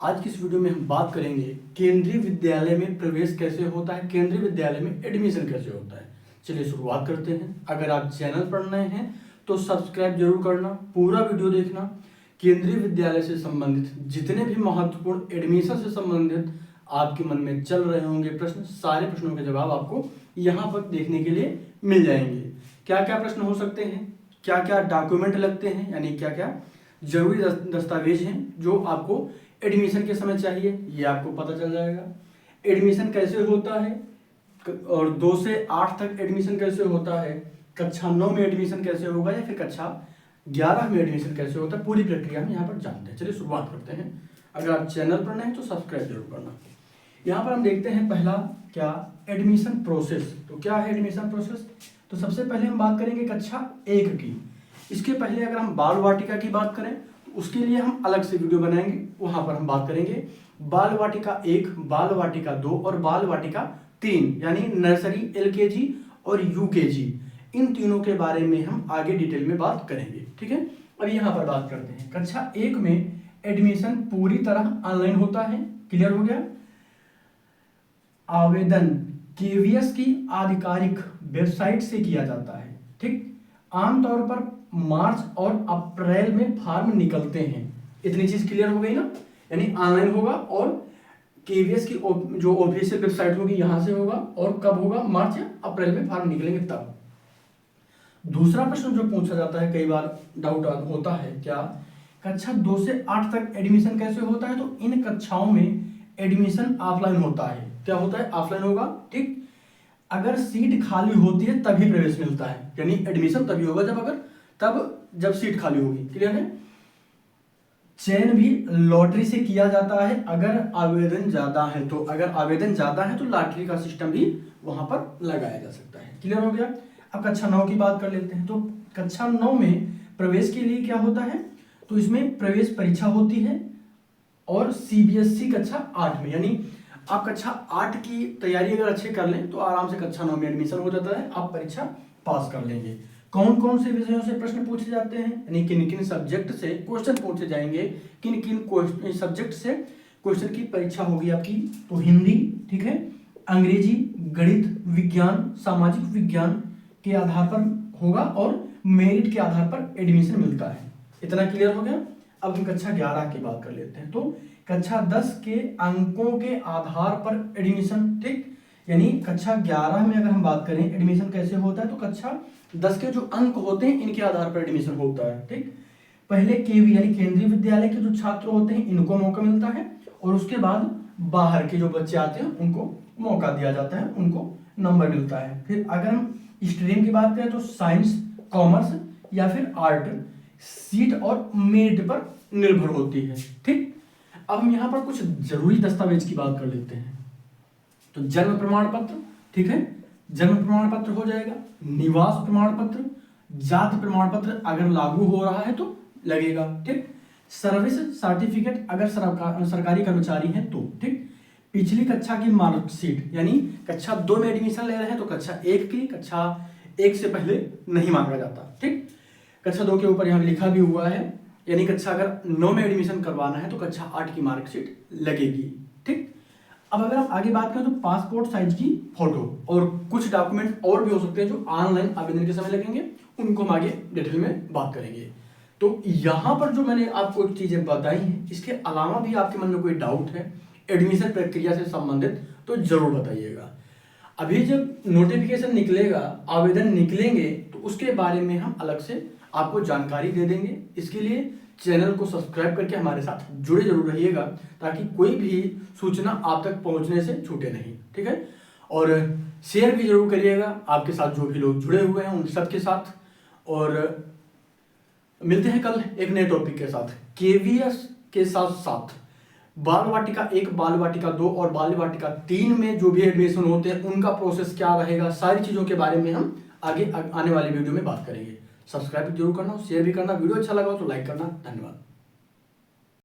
आज की इस वीडियो में हम बात करेंगे केंद्रीय विद्यालय में प्रवेश कैसे होता है, केंद्रीय विद्यालय में एडमिशन कैसे होता है। चलिए शुरुआत करते हैं। अगर आप चैनल पर नए हैं तो सब्सक्राइब जरूर करना, पूरा वीडियो देखना। केंद्रीय विद्यालय से संबंधित जितने भी महत्वपूर्ण एडमिशन से संबंधित आपके मन में चल रहे होंगे प्रश्न, सारे प्रश्नों के जवाब आपको यहाँ पर देखने के लिए मिल जाएंगे। क्या क्या प्रश्न हो सकते हैं, क्या क्या डॉक्यूमेंट लगते हैं, यानी क्या क्या जरूरी दस्तावेज हैं जो आपको एडमिशन के समय चाहिए, ये आपको पता चल जाएगा। एडमिशन कैसे होता है और 2 से 8 तक एडमिशन कैसे होता है, कक्षा 9 में एडमिशन कैसे होगा या फिर कक्षा 11 में एडमिशन कैसे होता है, पूरी प्रक्रिया हम यहाँ पर जानते हैं। चलिए शुरुआत करते हैं। अगर आप चैनल पर नए हैं तो सब्सक्राइब जरूर करना। यहाँ पर हम देखते हैं पहला क्या, एडमिशन प्रोसेस। तो क्या है एडमिशन प्रोसेस? तो सबसे पहले हम बात करेंगे कक्षा 1 की। इसके पहले अगर हम बाल वाटिका की बात करें तो उसके लिए हम अलग से वीडियो बनाएंगे, वहां पर हम बात करेंगे बाल वाटिका 1, बाल वाटिका 2 और बाल वाटिका 3, यानी नर्सरी, LKG और UKG। इन तीनों के बारे में हम आगे डिटेल में बात करेंगे, ठीक है। अब यहाँ पर बात करते हैं कक्षा 1 में एडमिशन पूरी तरह ऑनलाइन होता है। क्लियर हो गया? आवेदन KVS की आधिकारिक वेबसाइट से किया जाता है, ठीक। आमतौर पर मार्च और अप्रैल में फॉर्म निकलते हैं। इतनी चीज क्लियर हो गई ना, यानी ऑनलाइन होगा और KVS की जो ऑफिशियल वेबसाइट होगी यहां से होगा। और कब होगा? मार्च या अप्रैल में फॉर्म निकलेंगे तब। दूसरा प्रश्न जो पूछा जाता है, कई बार डाउट होता है, क्या कक्षा 2 से 8 तक एडमिशन कैसे होता है? तो इन कक्षाओं में एडमिशन ऑफलाइन होता है। क्या होता है? ऑफलाइन होगा, ठीक। अगर सीट खाली होती है तभी प्रवेश मिलता है, यानी एडमिशन तभी होगा जब सीट खाली होगी। क्लियर है? चयन भी लॉटरी से किया जाता है अगर आवेदन ज्यादा है तो। अगर आवेदन ज्यादा है तो लॉटरी का सिस्टम भी वहां पर लगाया जा सकता है। क्लियर हो गया? अब कक्षा 9 की बात कर लेते हैं। तो कक्षा 9 में प्रवेश के लिए क्या होता है? तो इसमें प्रवेश परीक्षा होती है और CBSE कक्षा 8 में, यानी आप कक्षा 8 की तैयारी अगर अच्छे कर लें तो आराम से कक्षा 9 में एडमिशन हो जाता है, आप परीक्षा पास कर लेंगे। कौन कौन से विषयों से प्रश्न पूछे जाते हैं, यानी किन किन सब्जेक्ट से क्वेश्चन पूछे जाएंगे, किन किन सब्जेक्ट से क्वेश्चन की परीक्षा होगी आपकी? तो हिंदी, ठीक है, अंग्रेजी, गणित, विज्ञान, सामाजिक विज्ञान के आधार पर होगा और मेरिट के आधार पर एडमिशन मिलता है। इतना क्लियर हो गया? अब हम कक्षा 11 की बात कर लेते हैं। तो कक्षा 10 के अंकों के आधार पर एडमिशन, ठीक, यानी कक्षा 11 में अगर हम बात करें एडमिशन कैसे होता है, तो कक्षा 10 के जो अंक होते हैं इनके आधार पर एडमिशन होता है, ठीक। पहले KV यानी केंद्रीय विद्यालय के जो छात्र होते हैं इनको मौका मिलता है और उसके बाद बाहर के जो बच्चे आते हैं उनको मौका दिया जाता है, उनको नंबर मिलता है। फिर अगर हम स्ट्रीम की बात करें तो साइंस, कॉमर्स या फिर आर्ट सीट और मेरिट पर निर्भर होती है, ठीक। अब हम यहाँ पर कुछ जरूरी दस्तावेज की बात कर लेते हैं। तो जन्म प्रमाण पत्र, ठीक है, जन्म प्रमाण पत्र हो जाएगा। निवास प्रमाण पत्र, जाति प्रमाण पत्र अगर लागू हो रहा है तो लगेगा, ठीक। सर्विस सर्टिफिकेट अगर सरकारी कर्मचारी हैं तो, ठीक। पिछली कक्षा की मार्कशीट, यानी कक्षा 2 में एडमिशन ले रहे हैं तो कक्षा 1 की, कक्षा 1 से पहले नहीं मांगा जाता, ठीक। कक्षा 2 के ऊपर यहाँ लिखा भी हुआ है, यानी कक्षा अगर 9 में एडमिशन करवाना है तो कक्षा 8 की मार्कशीट लगेगी, ठीक। अब अगर आप आगे बात करें तो पासपोर्ट साइज की फोटो और कुछ डॉक्यूमेंट और भी हो सकते हैं जो ऑनलाइन आवेदन के समय लगेंगे, उनको हम आगे डिटेल में बात करेंगे। तो यहाँ पर जो मैंने आपको चीजें बताई हैं, इसके अलावा भी आपके मन में कोई डाउट है एडमिशन प्रक्रिया से संबंधित तो जरूर बताइएगा। अभी जब नोटिफिकेशन निकलेगा, आवेदन निकलेंगे तो उसके बारे में हम अलग से आपको जानकारी दे देंगे। इसके लिए चैनल को सब्सक्राइब करके हमारे साथ जुड़े जरूर रहिएगा ताकि कोई भी सूचना आप तक पहुंचने से छूटे नहीं, ठीक है। और शेयर भी जरूर करिएगा आपके साथ जो भी लोग जुड़े हुए हैं उन सबके साथ। और मिलते हैं कल एक नए टॉपिक के साथ। KVS के साथ साथ बाल वाटिका 1, बाल वाटिका 2 और बाल वाटिका 3 में जो भी एडमिशन होते हैं उनका प्रोसेस क्या रहेगा, सारी चीजों के बारे में हम आगे आने वाली वीडियो में बात करेंगे। सब्सक्राइब जरूर करना, शेयर भी करना, वीडियो अच्छा लगा तो लाइक करना। धन्यवाद।